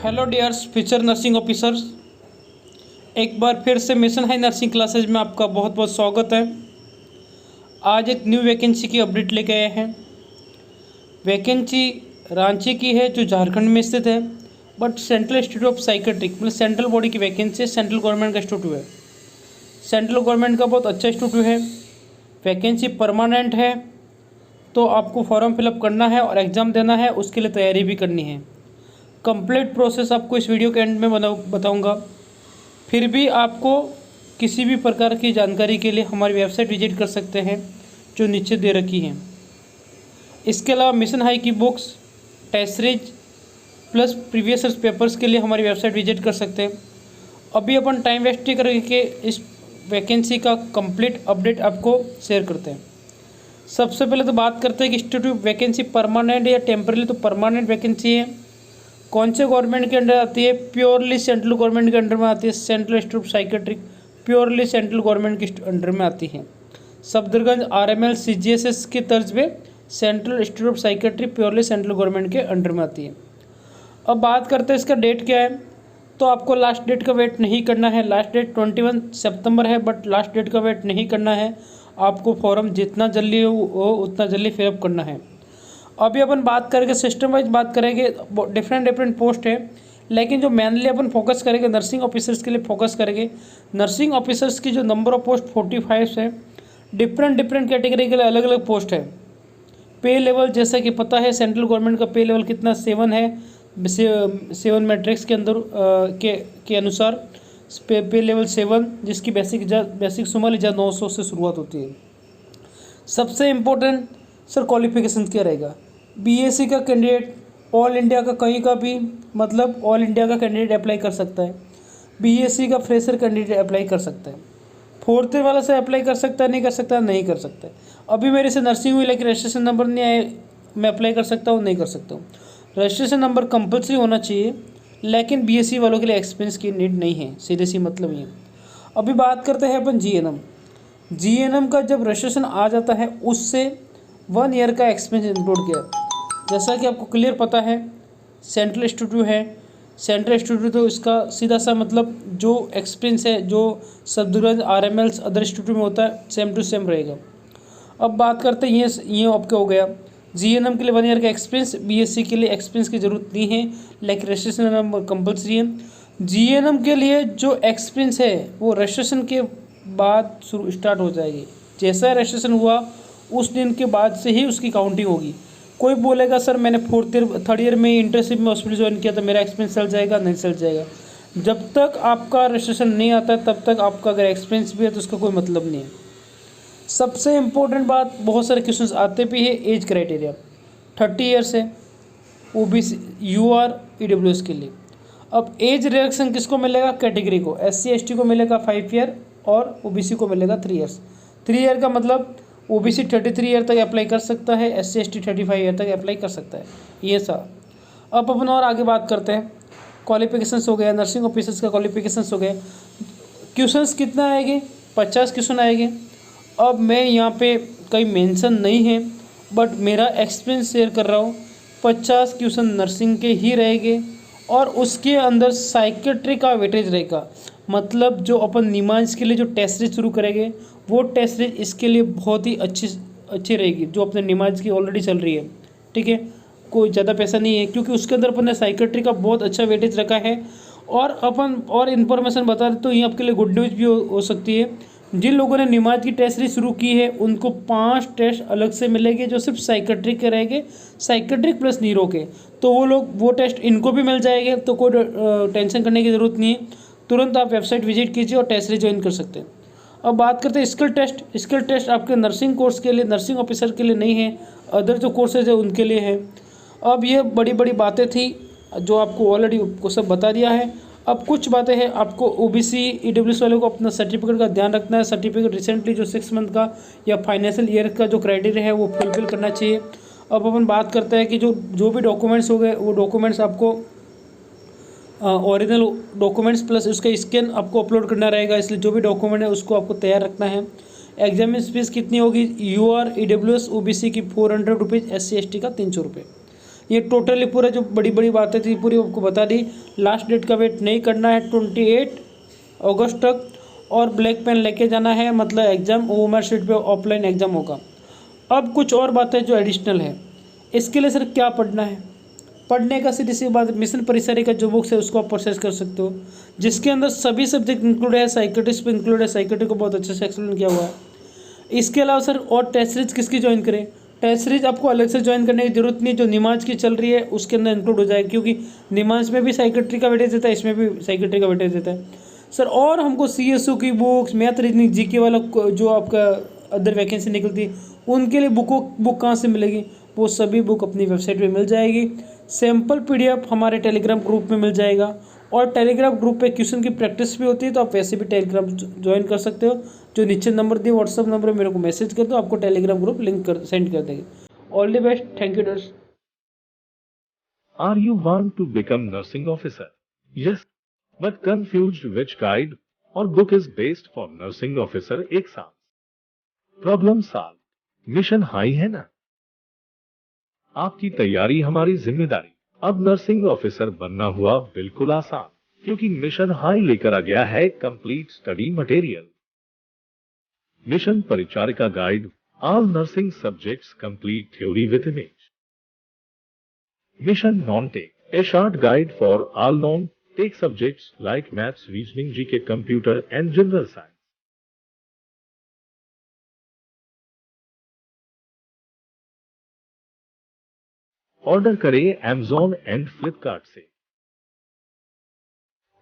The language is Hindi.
Hello dears future nursing officers, एक बार फिर से मिशन हाई नर्सिंग क्लासेज में आपका बहुत बहुत स्वागत है। आज एक न्यू वैकेंसी की अपडेट लेके आए हैं। वैकेंसी रांची की है जो झारखंड में स्थित है, but central institute of psychiatric मतलब सेंट्रल बॉडी की वैकेंसी है। सेंट्रल गवर्नमेंट का इंस्टीट्यूट है, सेंट्रल गवर्नमेंट का बहुत अच्छा इंस्टीट्यूट है। वैकेंसी परमानेंट है, तो आपको फॉर्म फिलअप करना है और एग्ज़ाम देना है, उसके लिए तैयारी भी करनी है। कंप्लीट प्रोसेस आपको इस वीडियो के एंड में बताऊंगा। फिर भी आपको किसी भी प्रकार की जानकारी के लिए हमारी वेबसाइट विजिट कर सकते हैं जो नीचे दे रखी हैं। इसके अलावा मिशन हाई की books, test series plus previous year papers के लिए हमारी वेबसाइट विजिट कर सकते हैं। अभी अपन टाइम वेस्ट नहीं करके इस वैकेंसी का कंप्लीट अपडेट आपको शेयर करते हैं। सबसे पहले तो बात करते हैं कि इंस्टीट्यूट वैकेंसी परमानेंट या टेम्पररी। तो परमानेंट वैकेंसी है। कौन से गवर्नमेंट के अंडर आती है? प्योरली सेंट्रल गवर्नमेंट के अंडर में आती है। Central institute of psychiatric purely central government के अंडर में आती है। सफदरगंज RML CGSS की तर्ज पे central institute of psychiatric purely central government के अंडर में आती है। अब बात करते हैं इसका डेट क्या है। तो आपको लास्ट डेट का वेट नहीं करना है। लास्ट डेट 21 सितंबर है, बट लास्ट डेट का वेट नहीं करना है। आपको फॉर्म जितना जल्दी हो उतना जल्दी फिलअप करना है। अभी अपन बात करेंगे सिस्टम वाइज बात करेंगे। डिफरेंट पोस्ट है, लेकिन जो मेनली अपन फोकस करेंगे नर्सिंग ऑफिसर्स के लिए फोकस करेंगे। नर्सिंग ऑफिसर्स की जो नंबर ऑफ पोस्ट 45 है। डिफरेंट कैटेगरी के लिए अलग अलग पोस्ट है। पे लेवल जैसा कि पता है सेंट्रल गवर्नमेंट का पे लेवल कितना 7 है। 7 मैट्रिक्स के अंदर के अनुसार पे लेवल 7, जिसकी बेसिक सुमल 900 से शुरुआत होती है। सबसे इम्पोर्टेंट सर क्वालिफिकेशन क्या रहेगा? BSc का कैंडिडेट ऑल इंडिया का कहीं का भी मतलब ऑल इंडिया का कैंडिडेट अप्लाई कर सकता है। BSc का फ्रेशर कैंडिडेट अप्लाई कर सकता है। फोर्थ ईयर वाला से अप्लाई कर सकता है, नहीं कर सकता, नहीं कर सकता है। अभी मेरे से नर्सिंग हुई लेकिन रजिस्ट्रेशन नंबर नहीं आए, मैं अप्लाई कर सकता हूँ? नहीं कर सकता हूँ। रजिस्ट्रेशन नंबर कंपलसरी होना चाहिए, लेकिन BSc वालों के लिए एक्सपीरियंस की नीड नहीं है, सीधे सी मतलब ये। अभी बात करते हैं अपन GNM का जब रजिस्ट्रेशन आ जाता है उससे 1 ईयर का एक्सपीरियंस इंक्लूड किया। जैसा कि आपको क्लियर पता है सेंट्रल इंस्टीट्यूट है। सेंट्रल इंस्टीट्यूट तो इसका सीधा सा मतलब जो एक्सपीरियंस है जो सफदरगंज RML अदर इंस्टीट्यूट में होता है सेम टू सेम रहेगा। अब बात करते हैं ये आपका हो गया। GNM के लिए 1 ईयर का एक्सपीरियंस, BSc के लिए एक्सपीरियंस की ज़रूरत नहीं है, लेकिन रजिस्ट्रेशन नंबर कंपलसरी है। GNM के लिए जो एक्सपीरियंस है वो रजिस्ट्रेशन के बाद स्टार्ट हो जाएगी। जैसा रजिस्ट्रेशन हुआ उस दिन के बाद से ही उसकी काउंटिंग होगी। कोई बोलेगा सर मैंने 3rd ईयर में इंटर्नशिप में हॉस्पिटल ज्वाइन किया तो मेरा एक्सपीरियंस चल जाएगा, नहीं चल जाएगा। जब तक आपका रजिस्ट्रेशन नहीं आता तब तक आपका अगर एक्सपीरियंस भी है तो उसका कोई मतलब नहीं है। सबसे इम्पोर्टेंट बात, बहुत सारे क्वेश्चंस आते भी है। एज क्राइटेरिया 30 ईयर्स है OBC UR EWS के लिए। अब एज रिडक्शन किसको मिलेगा? कैटेगरी को। SC ST को मिलेगा 5 ईयर और OBC को मिलेगा 3 ईयर्स। 3 ईयर का मतलब OBC 33 ईयर तक अप्लाई कर सकता है, SC ST 35 ईयर तक अप्लाई कर सकता है। ये सा। अब अपन और आगे बात करते हैं। क्वालिफिकेशंस हो गया, नर्सिंग ऑफिसर्स का क्वालिफिकेशंस हो गए। क्वेश्चंस कितना आएंगे? 50 क्वेश्चन आएंगे। अब मैं यहाँ पे कहीं मेंशन नहीं है, बट मेरा एक्सपीरियंस शेयर कर रहा हूँ। 50 क्वेश्चन नर्सिंग के ही रहेंगे और उसके अंदर साइकेट्री का वेटेज रहेगा। मतलब जो अपन निमांस के लिए जो टेस्ट सीरीज शुरू करेंगे वो टेस्ट सीरीज इसके लिए बहुत ही अच्छी रहेगी, जो अपने निमांस की ऑलरेडी चल रही है। ठीक है, कोई ज़्यादा पैसा नहीं है क्योंकि उसके अंदर अपन ने साइकेट्री का बहुत अच्छा वेटेज रखा है। और अपन और इन्फॉर्मेशन बता दें तो ये आपके लिए गुड न्यूज़ भी हो सकती है। जिन लोगों ने निमांस की टेस्ट सीरीज शुरू की है उनको 5 टेस्ट अलग से मिलेंगे जो सिर्फ साइकेट्रिक के रहेंगे, साइकेट्रिक प्लस न्यूरो के। तो वो टेस्ट इनको भी मिल जाएंगे, तो कोई टेंशन करने की ज़रूरत नहीं है। तुरंत आप वेबसाइट विजिट कीजिए और टेस्ट सीरीज ज्वाइन कर सकते हैं। अब बात करते हैं स्किल टेस्ट। स्किल टेस्ट आपके नर्सिंग कोर्स के लिए, नर्सिंग ऑफिसर के लिए नहीं है, अदर जो कोर्सेज है उनके लिए है। अब ये बड़ी बातें थी जो आपको ऑलरेडी को सब बता दिया है। अब कुछ बातें हैं, आपको OBC EWS वालों को अपना सर्टिफिकेट का ध्यान रखना है। सर्टिफिकेट रिसेंटली जो 6 मंथ का या फाइनेंशियल ईयर का जो क्राइटेरिया है वो फुलफिल करना चाहिए। अब अपन बात करते हैं कि जो भी डॉक्यूमेंट्स हो गए वो डॉक्यूमेंट्स आपको ओरिजिनल डॉक्यूमेंट्स प्लस उसका स्कैन आपको अपलोड करना रहेगा, इसलिए जो भी डॉक्यूमेंट है उसको आपको तैयार रखना है। एग्जामिनेशन फीस कितनी होगी? UR EWS OBC की 400 रुपीज़, SC ST का 300 रुपये। ये टोटली पूरा जो बड़ी बड़ी बातें थी पूरी आपको बता दी। लास्ट डेट का वेट नहीं करना है, 28 अगस्त तक। और ब्लैक पेन लेके जाना है, मतलब एग्ज़ाम ओमर शीट पे ऑफलाइन एग्ज़ाम होगा। अब कुछ और बातें जो एडिशनल है, इसके लिए सर क्या पढ़ना है? पढ़ने का सीधी सी बात, मिशन परिसरी का जो बुक्स है उसको आप परचेस कर सकते हो, जिसके अंदर सभी सब्जेक्ट इंक्लूड है, साइकेट्रिस्ट भी इंक्लूड है। साइकेट्री को बहुत अच्छे से एक्सप्लेन किया हुआ है। इसके अलावा सर और टेस्ट सीरीज किसकी ज्वाइन करें? टेस्ट सीरीज आपको अलग से ज्वाइन करने की जरूरत नहीं, जो निमाज की चल रही है उसके अंदर इंक्लूड हो जाएगी, क्योंकि निमाज में भी साइकेट्री का वेटेज देता है, इसमें भी साइकेट्री का वेटेज देता है सर। और हमको CSO की बुक्स, मैथ, रीजनिंग, जीके वाला जो आपका अदर वैकेंसी निकलती है उनके लिए बुक कहाँ से मिलेगी? वो सभी बुक अपनी वेबसाइट पे मिल जाएगी। सैम्पल PDF हमारे टेलीग्राम ग्रुप में मिल जाएगा। और टेलीग्राम ग्रुप पे क्वेश्चन की प्रैक्टिस भी होती है, तो आप वैसे भी टेलीग्राम ज्वाइन कर सकते हो। जो नीचे नंबर दिए व्हाट्सअप नंबर मेरे को मैसेज कर दो, आपको टेलीग्राम ग्रुप लिंक सेंड कर देंगे। All the best, thank you दोस्त। Are you want to become nursing officer? Yes, but confused which guide or book is best for nursing officer exam? Problem solved. Mission high है ना? आपकी तैयारी हमारी जिम्मेदारी। अब नर्सिंग ऑफिसर बनना हुआ बिल्कुल आसान, क्योंकि मिशन हाई लेकर आ गया है कंप्लीट स्टडी मटेरियल। मिशन परिचारिका guide, all nursing subjects complete theory with image. Mission Non-Tech, a short guide for all non-tech subjects like maths, reasoning, GK, computer and general science. Order करें Amazon एंड Flipkart से।